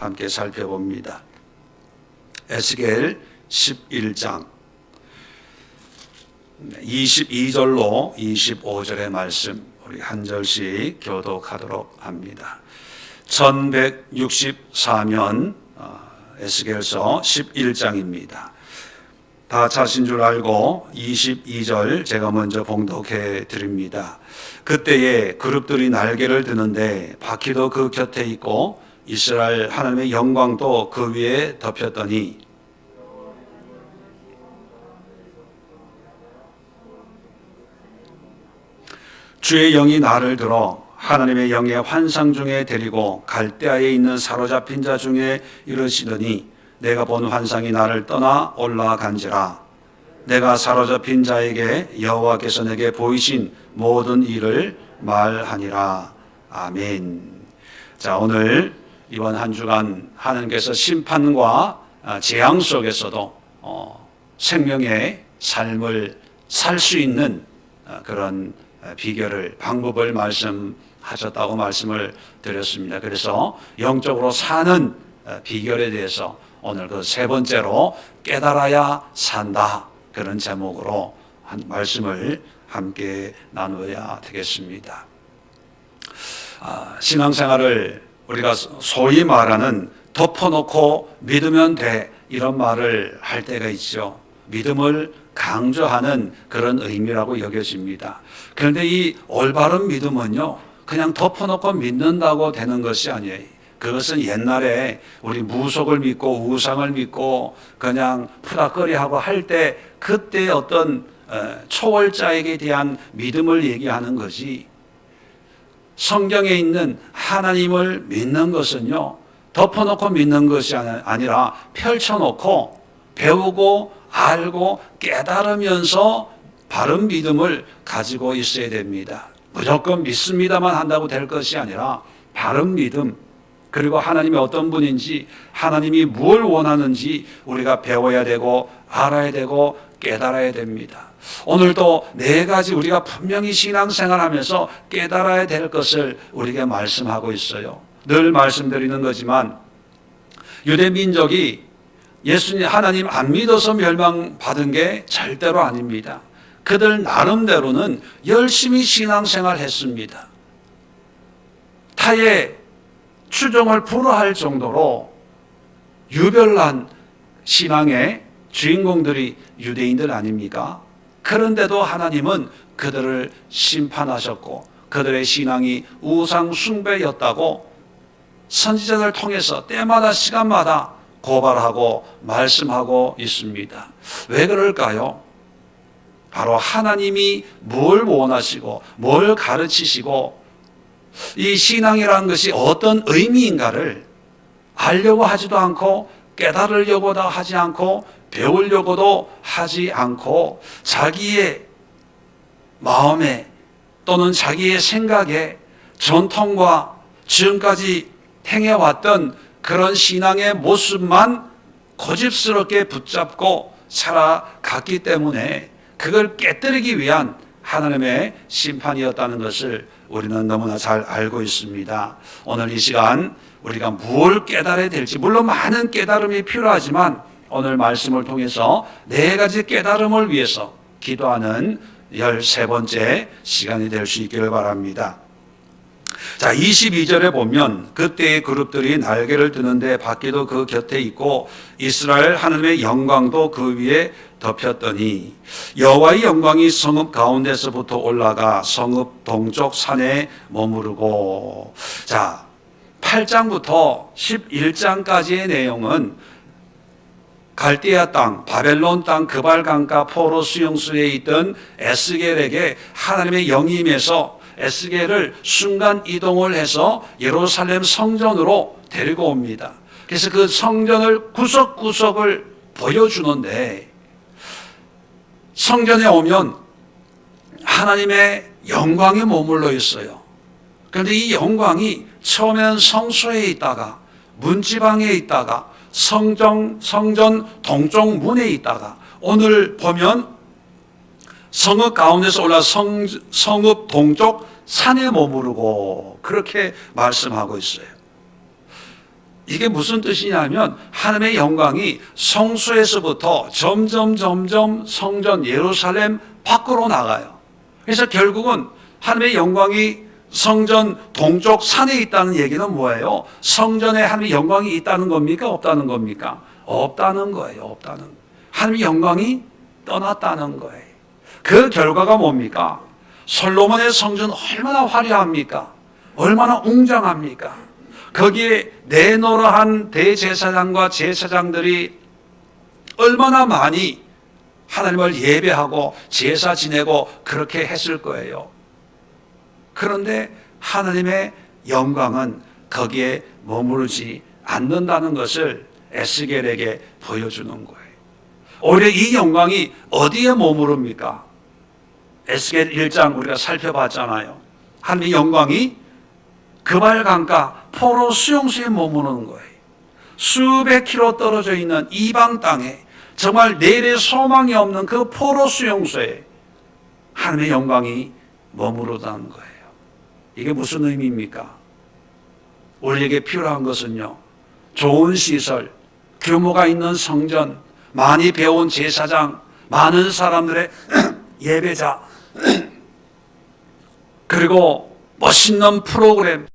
함께 살펴봅니다. 에스겔 11장 22절로 25절의 말씀 우리 한 절씩 교독하도록 합니다. 1164년 에스겔서 11장입니다. 다 찾으신 줄 알고 22절 제가 먼저 봉독해 드립니다. 그때에 그룹들이 날개를 드는데 바퀴도 그 곁에 있고 이스라엘 하나님의 영광도 그 위에 덮였더니 주의 영이 나를 들어 하나님의 영의 환상 중에 데리고 갈대아에 있는 사로잡힌 자 중에 이르시더니 내가 본 환상이 나를 떠나 올라간지라. 내가 사로잡힌 자에게 여호와께서 내게 보이신 모든 일을 말하니라. 아멘. 자, 오늘 이번 한 주간 하나님께서 심판과 재앙 속에서도 생명의 삶을 살 수 있는 그런 비결을, 방법을 말씀하셨다고 말씀을 드렸습니다. 그래서 영적으로 사는 비결에 대해서 오늘 그 세 번째로 깨달아야 산다, 그런 제목으로 한 말씀을 함께 나누어야 되겠습니다. 신앙생활을 우리가 소위 말하는 덮어놓고 믿으면 돼, 이런 말을 할 때가 있죠. 믿음을 강조하는 그런 의미라고 여겨집니다. 그런데 이 올바른 믿음은요, 그냥 덮어놓고 믿는다고 되는 것이 아니에요. 그것은 옛날에 우리 무속을 믿고 우상을 믿고 그냥 푸닥거리하고 할 때 그때 어떤 초월자에게 대한 믿음을 얘기하는 것이, 성경에 있는 하나님을 믿는 것은요, 덮어놓고 믿는 것이 아니라 펼쳐놓고 배우고 알고 깨달으면서 바른 믿음을 가지고 있어야 됩니다. 무조건 믿습니다만 한다고 될 것이 아니라 바른 믿음, 그리고 하나님이 어떤 분인지, 하나님이 무엇을 원하는지 우리가 배워야 되고 알아야 되고 깨달아야 됩니다. 오늘도 네 가지 우리가 분명히 신앙생활하면서 깨달아야 될 것을 우리에게 말씀하고 있어요. 늘 말씀드리는 거지만 유대 민족이 예수님 하나님 안 믿어서 멸망받은 게 절대로 아닙니다. 그들 나름대로는 열심히 신앙생활 했습니다. 타의 추종을 불허할 정도로 유별난 신앙의 주인공들이 유대인들 아닙니까? 그런데도 하나님은 그들을 심판하셨고 그들의 신앙이 우상 숭배였다고 선지자들 통해서 때마다 시간마다 고발하고 말씀하고 있습니다. 왜 그럴까요? 바로 하나님이 뭘 원하시고 뭘 가르치시고 이 신앙이라는 것이 어떤 의미인가를 알려고 하지도 않고 깨달으려고도 하지 않고 배우려고도 하지 않고 자기의 마음에 또는 자기의 생각에 전통과 지금까지 행해왔던 그런 신앙의 모습만 고집스럽게 붙잡고 살아갔기 때문에 그걸 깨뜨리기 위한 하나님의 심판이었다는 것을 우리는 너무나 잘 알고 있습니다. 오늘 이 시간 우리가 무엇을 깨달아야 될지, 물론 많은 깨달음이 필요하지만 오늘 말씀을 통해서 네 가지 깨달음을 위해서 기도하는 13번째 시간이 될 수 있기를 바랍니다. 자, 22절에 보면 그때의 그룹들이 날개를 드는데 바퀴도 그 곁에 있고 이스라엘 하나님의 영광도 그 위에 덮였더니 여호와의 영광이 성읍 가운데서부터 올라가 성읍 동쪽 산에 머무르고. 자, 8장부터 11장까지의 내용은 갈대아 땅, 바벨론 땅, 그발강가 포로 수용소에 있던 에스겔에게 하나님의 영이 임해서 에스겔을 순간 이동을 해서 예루살렘 성전으로 데리고 옵니다. 그래서 그 성전을 구석구석을 보여주는데, 성전에 오면 하나님의 영광이 머물러 있어요. 그런데 이 영광이 처음에는 성소에 있다가 문지방에 있다가 성전 동쪽 문에 있다가 오늘 보면 성읍 가운데서 올라 성읍 동쪽 산에 머무르고, 그렇게 말씀하고 있어요. 이게 무슨 뜻이냐면 하나님의 영광이 성소에서부터 점점 성전 예루살렘 밖으로 나가요. 그래서 결국은 하나님의 영광이 성전 동쪽 산에 있다는 얘기는 뭐예요? 성전에 하나님의 영광이 있다는 겁니까? 없다는 겁니까? 없다는 거예요. 없다는. 하나님의 영광이 떠났다는 거예요. 그 결과가 뭡니까? 솔로몬의 성전 얼마나 화려합니까? 얼마나 웅장합니까? 거기에 내노라한 대제사장과 제사장들이 얼마나 많이 하나님을 예배하고 제사 지내고 그렇게 했을 거예요. 그런데 하나님의 영광은 거기에 머무르지 않는다는 것을 에스겔에게 보여주는 거예요. 오히려 이 영광이 어디에 머무릅니까? 에스겔 1장 우리가 살펴봤잖아요. 하나님의 영광이 그발 강가 포로 수용소에 머무르는 거예요. 수백 킬로 떨어져 있는 이방 땅에 정말 내일의 소망이 없는 그 포로 수용소에 하나님의 영광이 머무르다는 거예요. 이게 무슨 의미입니까? 우리에게 필요한 것은요, 좋은 시설, 규모가 있는 성전, 많이 배운 제사장, 많은 사람들의 예배자, 그리고 멋있는 프로그램,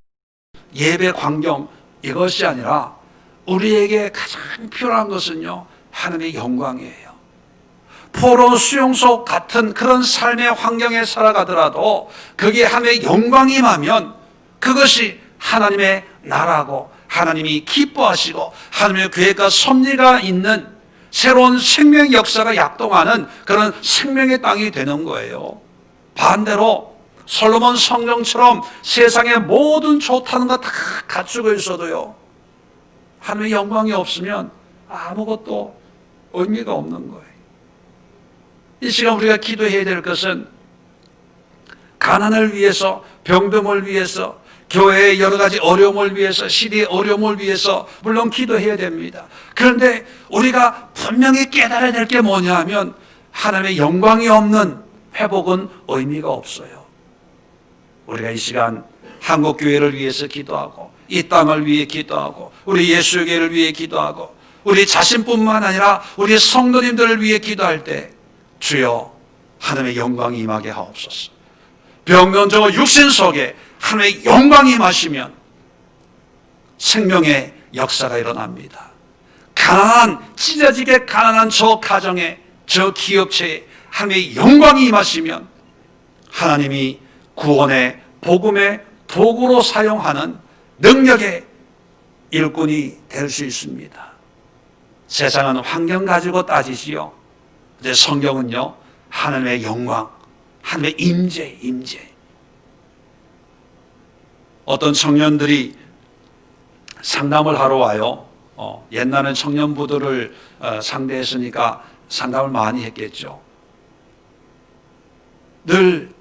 예배 광경, 이것이 아니라 우리에게 가장 필요한 것은요, 하나님의 영광이에요. 포로 수용소 같은 그런 삶의 환경에 살아가더라도 거기에 하나님의 영광이 임하면 그것이 하나님의 나라고 하나님이 기뻐하시고 하나님의 계획과 섭리가 있는 새로운 생명 역사가 약동하는 그런 생명의 땅이 되는 거예요. 반대로 솔로몬 성전처럼 세상의 모든 좋다는 거 다 갖추고 있어도요, 하나님의 영광이 없으면 아무것도 의미가 없는 거예요. 이 시간 우리가 기도해야 될 것은 가난을 위해서, 병듦을 위해서, 교회의 여러 가지 어려움을 위해서, 시대의 어려움을 위해서 물론 기도해야 됩니다. 그런데 우리가 분명히 깨달아야 될 게 뭐냐 하면 하나님의 영광이 없는 회복은 의미가 없어요. 우리가 이 시간 한국교회를 위해서 기도하고 이 땅을 위해 기도하고 우리 예수교회를 위해 기도하고 우리 자신뿐만 아니라 우리 성도님들을 위해 기도할 때 주여 하나님의 영광이 임하게 하옵소서. 병변적으로 육신 속에 하나님의 영광이 임하시면 생명의 역사가 일어납니다. 가난한, 찢어지게 가난한 저 가정에, 저 기업체에 하나님의 영광이 임하시면 하나님이 구원의 복음의 도구로 사용하는 능력의 일꾼이 될 수 있습니다. 세상은 환경 가지고 따지지요. 근데 성경은요, 하나님의 영광, 하나님의 임재. 어떤 청년들이 상담을 하러 와요. 옛날엔 청년부들을 상대했으니까 상담을 많이 했겠죠. 늘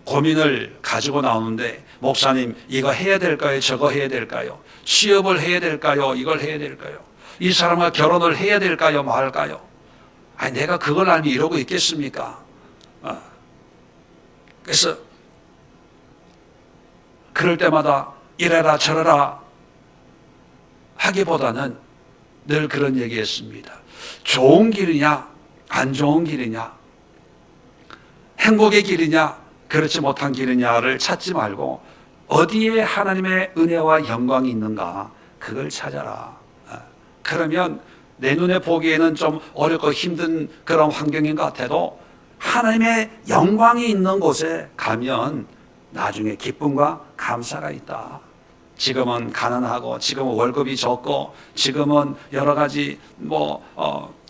고민을 가지고 나오는데, 목사님 이거 해야 될까요? 저거 해야 될까요? 취업을 해야 될까요? 이걸 해야 될까요? 이 사람과 결혼을 해야 될까요? 말까요? 아니, 내가 그걸 알면 이러고 있겠습니까? 그래서 그럴 때마다 이래라 저래라 하기보다는 늘 그런 얘기했습니다. 좋은 길이냐 안 좋은 길이냐, 행복의 길이냐 그렇지 못한 길이냐를 찾지 말고 어디에 하나님의 은혜와 영광이 있는가 그걸 찾아라. 그러면 내 눈에 보기에는 좀 어렵고 힘든 그런 환경인 것 같아도 하나님의 영광이 있는 곳에 가면 나중에 기쁨과 감사가 있다. 지금은 가난하고 지금은 월급이 적고 지금은 여러 가지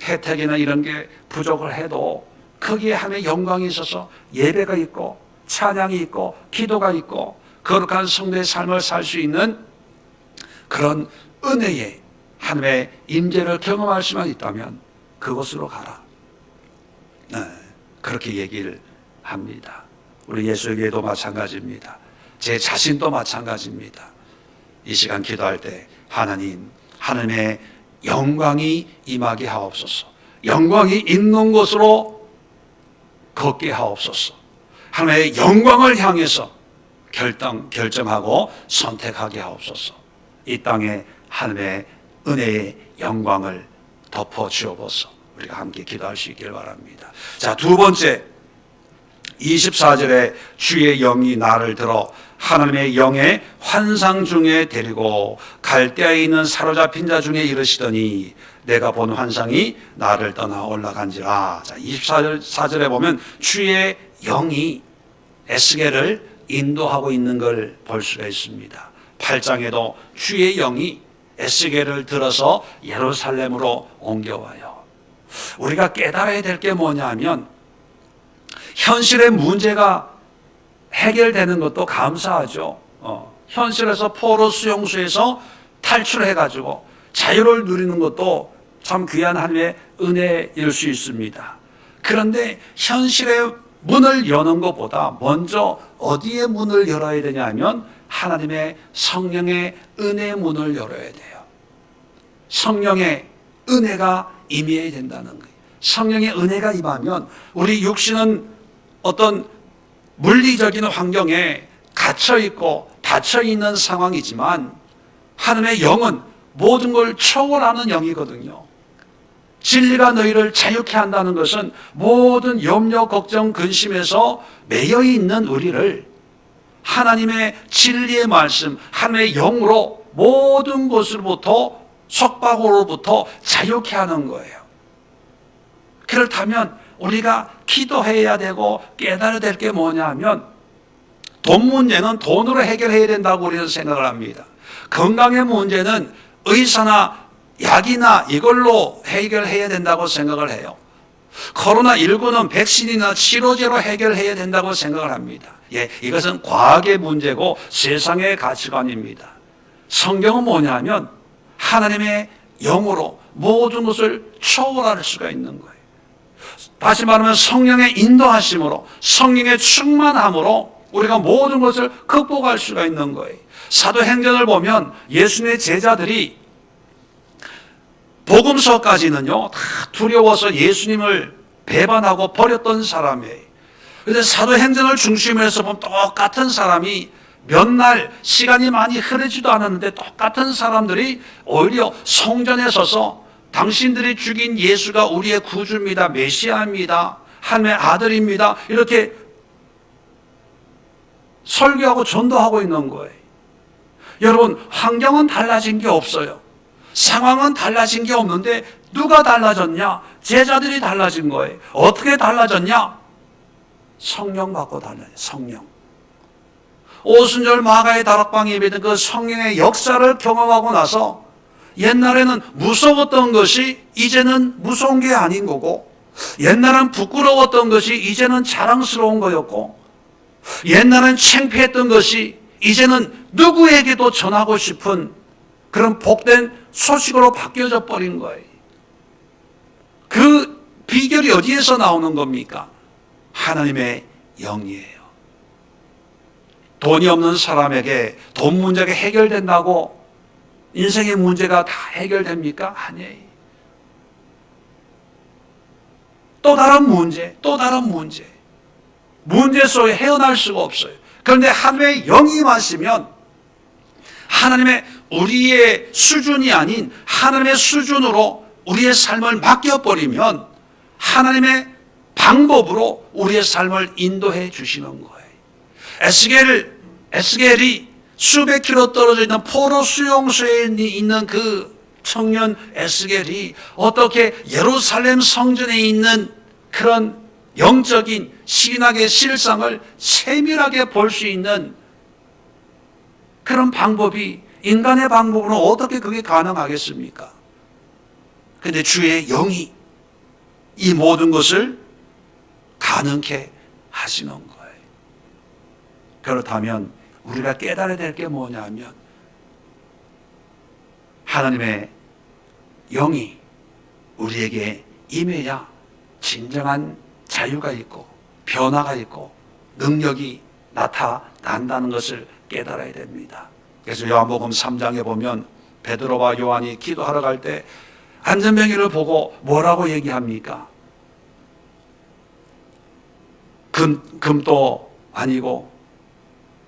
혜택이나 이런 게 부족을 해도 거기에 하나님의 영광이 있어서 예배가 있고 찬양이 있고 기도가 있고 거룩한 성도의 삶을 살 수 있는 그런 은혜의 하나님의 임재를 경험할 수만 있다면 그곳으로 가라. 그렇게 얘기를 합니다. 우리 예수에게도 마찬가지입니다. 제 자신도 마찬가지입니다. 이 시간 기도할 때 하나님, 하나님의 영광이 임하게 하옵소서. 영광이 있는 곳으로 걷게 하옵소서. 하나님의 영광을 향해서 결정하고 선택하게 하옵소서. 이 땅에 하나님의 은혜의 영광을 덮어 주옵소서. 우리가 함께 기도할 수 있길 바랍니다. 자, 두 번째 24절에 주의 영이 나를 들어 하나님의 영의 환상 중에 데리고 갈대아에 있는 사로잡힌 자 중에 이르시더니 내가 본 환상이 나를 떠나 올라간지라. 자, 24절에 보면 주의 영이 에스겔을 인도하고 있는 걸 볼 수가 있습니다. 8장에도 주의 영이 에스겔을 들어서 예루살렘으로 옮겨와요. 우리가 깨달아야 될 게 뭐냐면 현실의 문제가 해결되는 것도 감사하죠. 현실에서 포로 수용소에서 탈출해가지고 자유를 누리는 것도 참 귀한 하나님의 은혜일 수 있습니다. 그런데 현실의 문을 여는 것보다 먼저 어디에 문을 열어야 되냐 하면 하나님의 성령의 은혜의 문을 열어야 돼요. 성령의 은혜가 임해야 된다는 거예요. 성령의 은혜가 임하면 우리 육신은 어떤 물리적인 환경에 갇혀있고 닫혀있는 상황이지만 하나님의 영은 모든 걸 초월하는 영이거든요. 진리가 너희를 자유케 한다는 것은 모든 염려, 걱정, 근심에서 매여 있는 우리를 하나님의 진리의 말씀, 하나님의 영으로 모든 것으로부터 속박으로부터 자유케 하는 거예요. 그렇다면 우리가 기도해야 되고 깨달아야 될 게 뭐냐 하면 돈 문제는 돈으로 해결해야 된다고 우리는 생각을 합니다. 건강의 문제는 의사나 약이나 이걸로 해결해야 된다고 생각을 해요. 코로나19는 백신이나 치료제로 해결해야 된다고 생각을 합니다. 예, 이것은 과학의 문제고 세상의 가치관입니다. 성경은 뭐냐면 하나님의 영으로 모든 것을 초월할 수가 있는 거예요. 다시 말하면 성령의 인도하심으로, 성령의 충만함으로 우리가 모든 것을 극복할 수가 있는 거예요. 사도행전을 보면 예수님의 제자들이 복음서까지는요 다 두려워서 예수님을 배반하고 버렸던 사람이에요. 그런데 사도행전을 중심으로 해서 보면 똑같은 사람이 몇 날 시간이 많이 흐르지도 않았는데 똑같은 사람들이 오히려 성전에 서서 당신들이 죽인 예수가 우리의 구주입니다, 메시아입니다, 하나님의 아들입니다, 이렇게 설교하고 전도하고 있는 거예요. 여러분, 환경은 달라진 게 없어요. 상황은 달라진 게 없는데 누가 달라졌냐? 제자들이 달라진 거예요. 어떻게 달라졌냐? 성령 받고 달라져요. 성령. 오순절 마가의 다락방에 예배된 그 성령의 역사를 경험하고 나서 옛날에는 무서웠던 것이 이제는 무서운 게 아닌 거고, 옛날엔 부끄러웠던 것이 이제는 자랑스러운 거였고, 옛날엔 창피했던 것이 이제는 누구에게도 전하고 싶은 그런 복된 소식으로 바뀌어져 버린 거예요. 그 비결이 어디에서 나오는 겁니까? 하나님의 영이에요. 돈이 없는 사람에게 돈 문제가 해결된다고 인생의 문제가 다 해결됩니까? 아니에요. 또 다른 문제, 또 다른 문제. 문제 속에 헤어날 수가 없어요. 그런데 하나님의 영이 임하시면 하나님의 우리의 수준이 아닌 하나님의 수준으로 우리의 삶을 맡겨버리면 하나님의 방법으로 우리의 삶을 인도해 주시는 거예요. 에스겔이 수백 킬로 떨어져 있는 포로 수용소에 있는 그 청년 에스겔이 어떻게 예루살렘 성전에 있는 그런 영적인 신학의 실상을 세밀하게 볼 수 있는 그런 방법이 인간의 방법으로 어떻게 그게 가능하겠습니까? 그런데 주의 영이 이 모든 것을 가능케 하시는 거예요. 그렇다면 우리가 깨달아야 될 게 뭐냐면 하나님의 영이 우리에게 임해야 진정한 자유가 있고 변화가 있고 능력이 나타난다는 것을 깨달아야 됩니다. 그래서 요한복음 3장에 보면 베드로와 요한이 기도하러 갈 때 안전병이를 보고 뭐라고 얘기합니까? 금도 아니고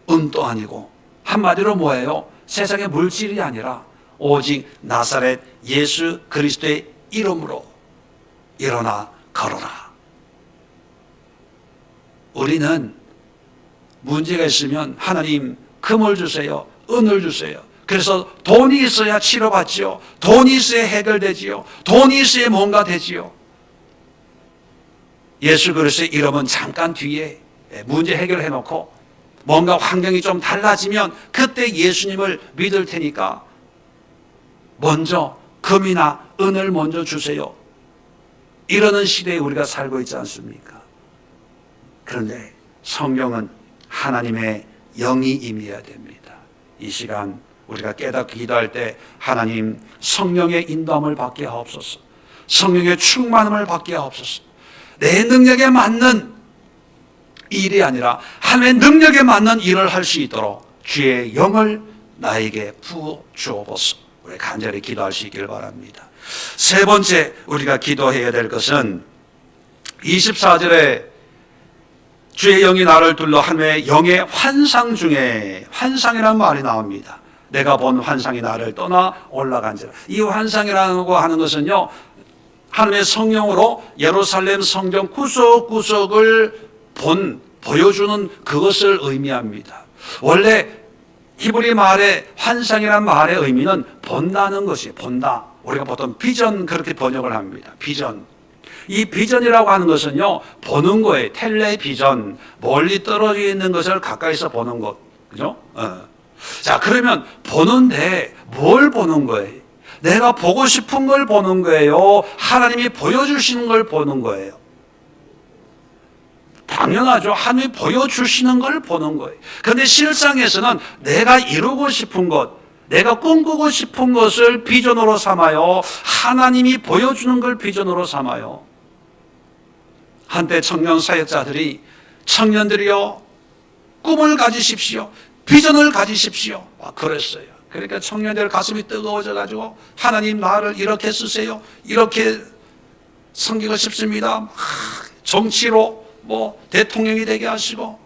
은도 아니고 한마디로 뭐예요? 세상의 물질이 아니라 오직 나사렛 예수 그리스도의 이름으로 일어나 걸어라. 우리는 문제가 있으면 하나님 금을 주세요, 은을 주세요. 그래서 돈이 있어야 치료받지요. 돈이 있어야 해결되지요. 돈이 있어야 뭔가 되지요. 예수 그리스도의 이름은 잠깐 뒤에 문제 해결해 놓고 뭔가 환경이 좀 달라지면 그때 예수님을 믿을 테니까 먼저 금이나 은을 먼저 주세요. 이러는 시대에 우리가 살고 있지 않습니까? 그런데 성경은 하나님의 영이 임해야 됩니다. 이 시간 우리가 깨닫고 기도할 때 하나님 성령의 인도함을 받게 하옵소서. 성령의 충만함을 받게 하옵소서. 내 능력에 맞는 일이 아니라 하나님의 능력에 맞는 일을 할 수 있도록 주의 영을 나에게 부어 주옵소서. 우리 간절히 기도할 수 있기를 바랍니다. 세 번째 우리가 기도해야 될 것은 24절에 주의 영이 나를 둘러 하나님의 영의 환상 중에 환상이라는 말이 나옵니다. 내가 본 환상이 나를 떠나 올라간지라. 이 환상이라고 하는 것은요, 하나님의 성령으로 예루살렘 성전 구석구석을 보여주는 그것을 의미합니다. 원래 히브리 말의 환상이라는 말의 의미는 본다는 것이에요. 본다. 우리가 보통 비전 그렇게 번역을 합니다. 비전. 이 비전이라고 하는 것은요, 보는 거예요. 텔레비전. 멀리 떨어져 있는 것을 가까이서 보는 것. 그죠? 자, 그러면 보는데 뭘 보는 거예요? 내가 보고 싶은 걸 보는 거예요? 하나님이 보여주시는 걸 보는 거예요? 당연하죠. 하나님이 보여주시는 걸 보는 거예요. 그런데 실상에서는 내가 이루고 싶은 것, 내가 꿈꾸고 싶은 것을 비전으로 삼아요. 하나님이 보여주는 걸 비전으로 삼아요. 한때 청년 사역자들이 청년들이요, 꿈을 가지십시오. 비전을 가지십시오. 그랬어요. 그러니까 청년들 가슴이 뜨거워져 가지고 하나님 나를 이렇게 쓰세요. 이렇게 섬기고 싶습니다. 정치로 대통령이 되게 하시고.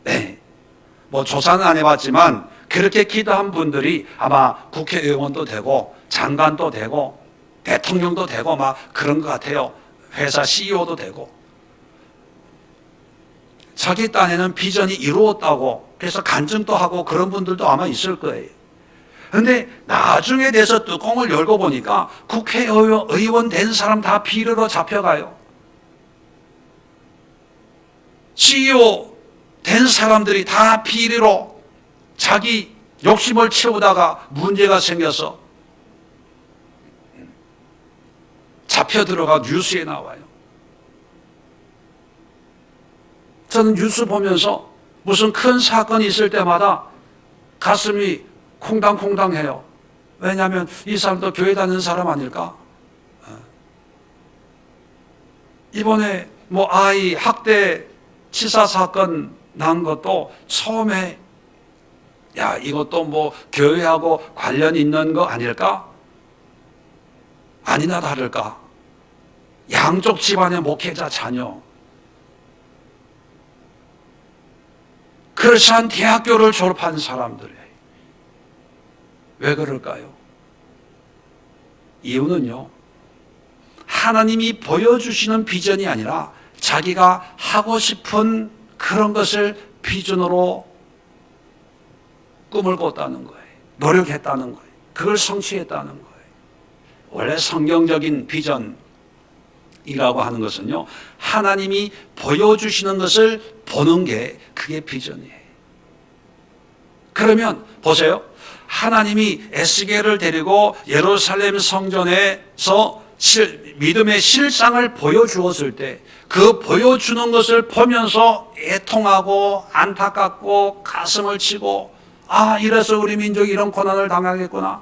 네. 조사는 안 해봤지만 그렇게 기도한 분들이 아마 국회의원도 되고 장관도 되고 대통령도 되고 막 그런 것 같아요. 회사 CEO도 되고. 자기 딴에는 비전이 이루었다고 그래서 간증도 하고 그런 분들도 아마 있을 거예요. 그런데 나중에 돼서 뚜껑을 열고 보니까 국회의원 된 사람 다 비리로 잡혀가요. CEO 된 사람들이 다 비리로 자기 욕심을 채우다가 문제가 생겨서 잡혀 들어가 뉴스에 나와요. 저는 뉴스 보면서 무슨 큰 사건이 있을 때마다 가슴이 콩당콩당해요. 왜냐하면 이 사람도 교회 다니는 사람 아닐까? 이번에 아이 학대 치사 사건 난 것도 처음에 이것도 교회하고 관련 있는 거 아닐까? 아니나 다를까? 양쪽 집안의 목회자 자녀. 크리스천 대학교를 졸업한 사람들이에요. 왜 그럴까요? 이유는요, 하나님이 보여주시는 비전이 아니라 자기가 하고 싶은 그런 것을 비전으로 꿈을 꿨다는 거예요. 노력했다는 거예요. 그걸 성취했다는 거예요. 원래 성경적인 비전이라고 하는 것은요, 하나님이 보여주시는 것을 보는 게 그게 비전이에요. 그러면 보세요. 하나님이 에스겔을 데리고 예루살렘 성전에서 믿음의 실상을 보여주었을 때 그 보여주는 것을 보면서 애통하고 안타깝고 가슴을 치고 이래서 우리 민족이 이런 고난을 당하겠구나.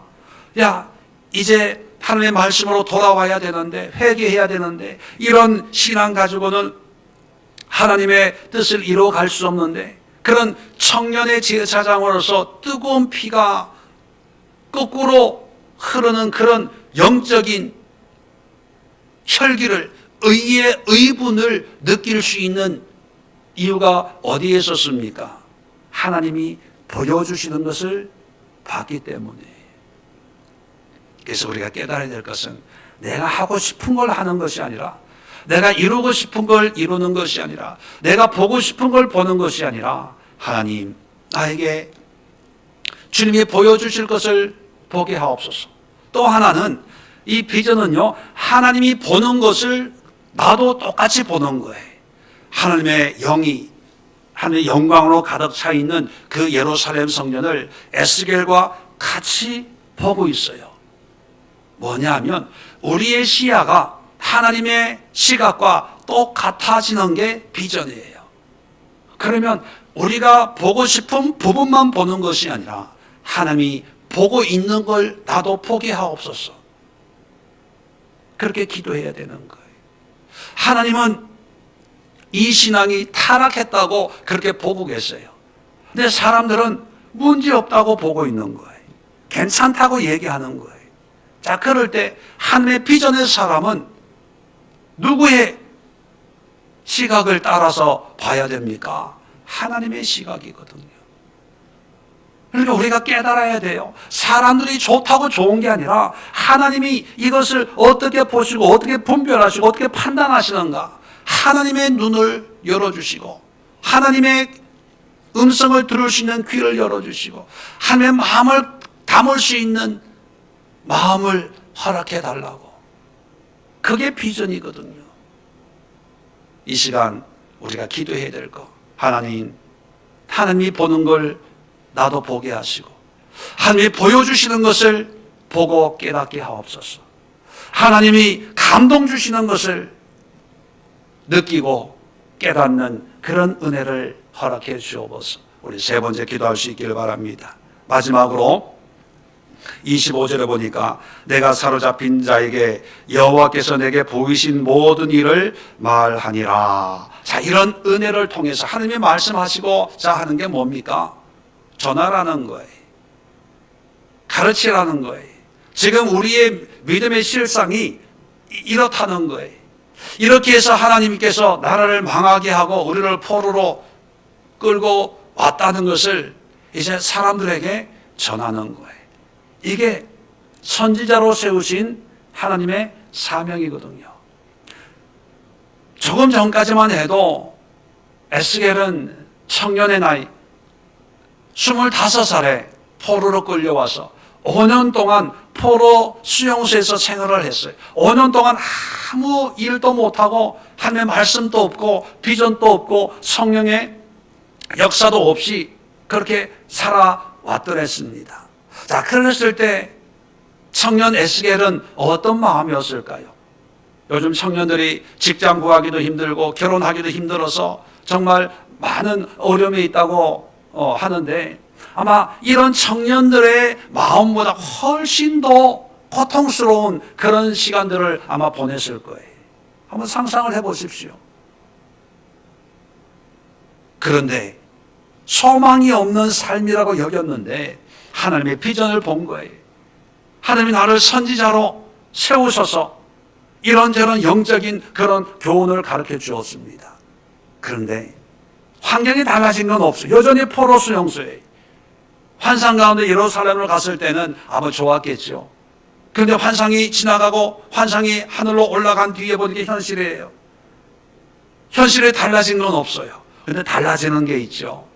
이제 하나님의 말씀으로 돌아와야 되는데, 회개해야 되는데, 이런 신앙 가지고는 하나님의 뜻을 이루어갈 수 없는데, 그런 청년의 제사장으로서 뜨거운 피가 거꾸로 흐르는 그런 영적인 혈기를, 의의 의분을 느낄 수 있는 이유가 어디에 있었습니까? 하나님이 보여주시는 것을 봤기 때문에. 그래서 우리가 깨달아야 될 것은 내가 하고 싶은 걸 하는 것이 아니라, 내가 이루고 싶은 걸 이루는 것이 아니라, 내가 보고 싶은 걸 보는 것이 아니라, 하나님 나에게 주님이 보여주실 것을 보게 하옵소서. 또 하나는 이 비전은요, 하나님이 보는 것을 나도 똑같이 보는 거예요. 하나님의 영이, 하나님의 영광으로 가득 차 있는 그 예루살렘 성전을 에스겔과 같이 보고 있어요. 뭐냐 하면 우리의 시야가 하나님의 시각과 똑같아지는 게 비전이에요. 그러면 우리가 보고 싶은 부분만 보는 것이 아니라 하나님이 보고 있는 걸 나도 보게 하옵소서. 그렇게 기도해야 되는 거예요. 하나님은 이 신앙이 타락했다고 그렇게 보고 계세요. 근데 사람들은 문제없다고 보고 있는 거예요. 괜찮다고 얘기하는 거예요. 자, 그럴 때 하나님의 비전의 사람은 누구의 시각을 따라서 봐야 됩니까? 하나님의 시각이거든요. 그러니까 우리가 깨달아야 돼요. 사람들이 좋다고 좋은 게 아니라 하나님이 이것을 어떻게 보시고 어떻게 분별하시고 어떻게 판단하시는가, 하나님의 눈을 열어주시고 하나님의 음성을 들을 수 있는 귀를 열어주시고 하나님의 마음을 담을 수 있는 마음을 허락해 달라고. 그게 비전이거든요. 이 시간 우리가 기도해야 될 거, 하나님이 보는 걸 나도 보게 하시고 하나님이 보여주시는 것을 보고 깨닫게 하옵소서. 하나님이 감동 주시는 것을 느끼고 깨닫는 그런 은혜를 허락해 주옵소서. 우리 세 번째 기도할 수 있기를 바랍니다. 마지막으로 25절에 보니까 내가 사로잡힌 자에게 여호와께서 내게 보이신 모든 일을 말하니라. 자, 이런 은혜를 통해서 하나님이 말씀하시고자 하는 게 뭡니까? 전하라는 거예요. 가르치라는 거예요. 지금 우리의 믿음의 실상이 이렇다는 거예요. 이렇게 해서 하나님께서 나라를 망하게 하고 우리를 포로로 끌고 왔다는 것을 이제 사람들에게 전하는 거예요. 이게 선지자로 세우신 하나님의 사명이거든요. 조금 전까지만 해도 에스겔은 청년의 나이 25살에 포로로 끌려와서 5년 동안 포로 수용소에서 생활을 했어요. 5년 동안 아무 일도 못하고 하나님의 말씀도 없고 비전도 없고 성령의 역사도 없이 그렇게 살아왔더랬습니다. 자, 그랬을 때 청년 에스겔은 어떤 마음이었을까요? 요즘 청년들이 직장 구하기도 힘들고 결혼하기도 힘들어서 정말 많은 어려움이 있다고 하는데 아마 이런 청년들의 마음보다 훨씬 더 고통스러운 그런 시간들을 아마 보냈을 거예요. 한번 상상을 해보십시오. 그런데 소망이 없는 삶이라고 여겼는데 하나님의 비전을 본 거예요. 하나님이 나를 선지자로 세우셔서 이런저런 영적인 그런 교훈을 가르쳐 주었습니다. 그런데 환경이 달라진 건 없어요. 여전히 포로 수용소에 환상 가운데 예루살렘을 갔을 때는 아마 좋았겠죠. 그런데 환상이 지나가고 환상이 하늘로 올라간 뒤에 보니까 현실이에요. 현실에 달라진 건 없어요. 그런데 달라지는 게 있죠.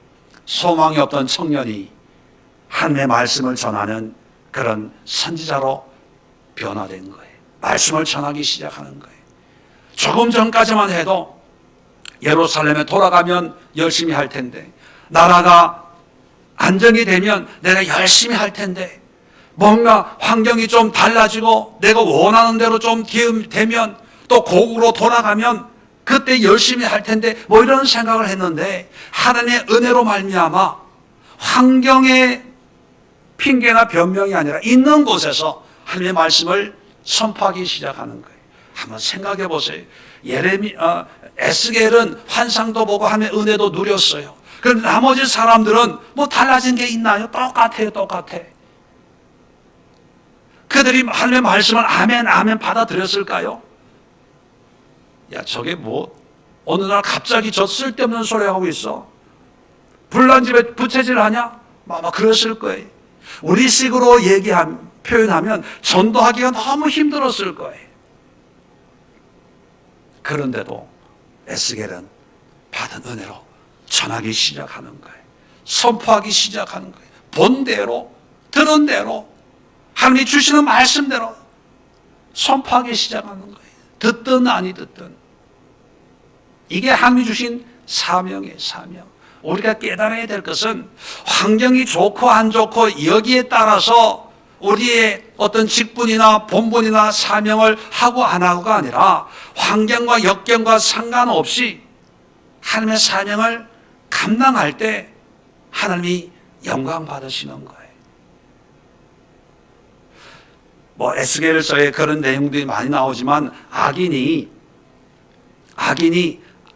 소망이 없던 청년이 하나님의 말씀을 전하는 그런 선지자로 변화된 거예요. 말씀을 전하기 시작하는 거예요. 조금 전까지만 해도 예루살렘에 돌아가면 열심히 할 텐데, 나라가 안정이 되면 내가 열심히 할 텐데, 뭔가 환경이 좀 달라지고 내가 원하는 대로 좀 되면 또 고국으로 돌아가면 그때 열심히 할 텐데, 뭐 이런 생각을 했는데 하나님의 은혜로 말미암아 환경의 핑계나 변명이 아니라 있는 곳에서 하나님의 말씀을 선포하기 시작하는 거예요. 한번 생각해 보세요. 에스겔은 환상도 보고 하나님의 은혜도 누렸어요. 그런데 나머지 사람들은 뭐 달라진 게 있나요? 똑같아요, 똑같아. 그들이 하나님의 말씀을 아멘, 아멘 받아들였을까요? 야, 저게 뭐 어느 날 갑자기 저 쓸데없는 소리 하고 있어? 불난 집에 부채질 하냐? 아마 그랬을 거예요. 우리식으로 표현하면 전도하기가 너무 힘들었을 거예요. 그런데도 에스겔은 받은 은혜로 전하기 시작하는 거예요. 선포하기 시작하는 거예요. 본 대로, 들은 대로, 하나님이 주시는 말씀대로 선포하기 시작하는 거예요. 듣든 아니 듣든. 이게 하나님이 주신 사명이에요. 사명. 우리가 깨달아야 될 것은 환경이 좋고 안 좋고 여기에 따라서 우리의 어떤 직분이나 본분이나 사명을 하고 안 하고가 아니라 환경과 역경과 상관없이 하나님의 사명을 감당할 때 하나님이 영광 받으시는 거예요. 에스겔서에 그런 내용들이 많이 나오지만 악인이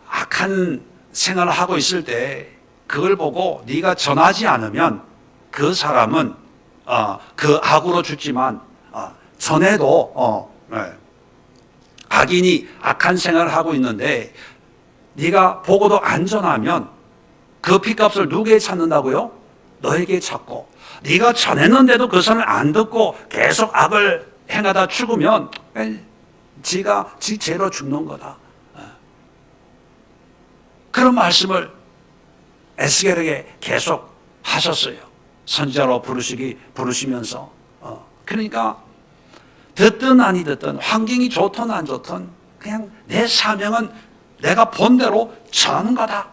악한 생활을 하고 있을 때 그걸 보고 네가 전하지 않으면 그 사람은 그 악으로 죽지만 전에도 악인이 악한 생활을 하고 있는데 네가 보고도 안 전하면 그 피값을 누구에게 찾는다고요? 너에게 찾고 네가 전했는데도 그 사람을 안 듣고 계속 악을 행하다 죽으면 지가 지 죄로 죽는 거다. 그런 말씀을 에스겔에게 계속 하셨어요. 선지자로 부르시면서. 그러니까 듣든 아니 듣든 환경이 좋든 안 좋든 그냥 내 사명은 내가 본 대로 전하는 거다.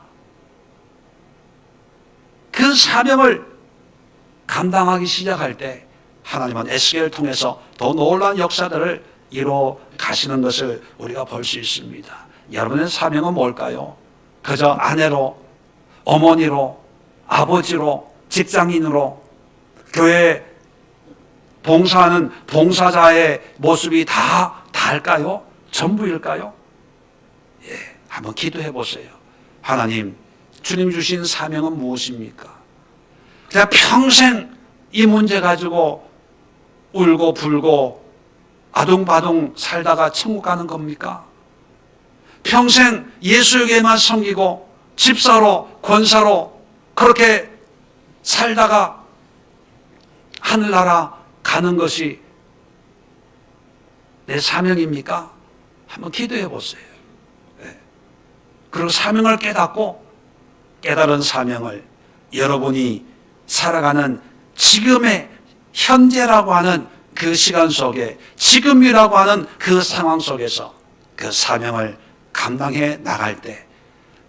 그 사명을 감당하기 시작할 때 하나님은 에스겔을 통해서 더 놀라운 역사들을 이루어 가시는 것을 우리가 볼 수 있습니다. 여러분의 사명은 뭘까요? 그저 아내로, 어머니로, 아버지로, 직장인으로, 교회 봉사하는 봉사자의 모습이 다일까요? 전부일까요? 한번 기도해 보세요. 하나님, 주님 주신 사명은 무엇입니까? 그냥 평생 이 문제 가지고 울고 불고 아둥바둥 살다가 천국 가는 겁니까? 평생 예수에게만 섬기고 집사로 권사로 그렇게 살다가 하늘나라 가는 것이 내 사명입니까? 한번 기도해 보세요. 그리고 사명을 깨닫고 깨달은 사명을 여러분이 살아가는 지금의 현재라고 하는 그 시간 속에 지금이라고 하는 그 상황 속에서 그 사명을 감당해 나갈 때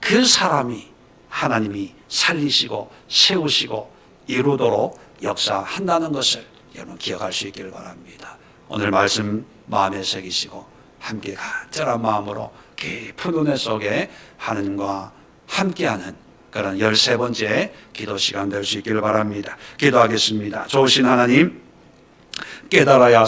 그 사람이 하나님이 살리시고 세우시고 이루도록 역사한다는 것을 여러분 기억할 수 있기를 바랍니다. 오늘 말씀 마음에 새기시고 함께 간절한 마음으로 깊은 은혜 속에 하나님과 함께하는 그런 13번째 기도 시간 될 수 있기를 바랍니다. 기도하겠습니다. 좋으신 하나님, 깨달아야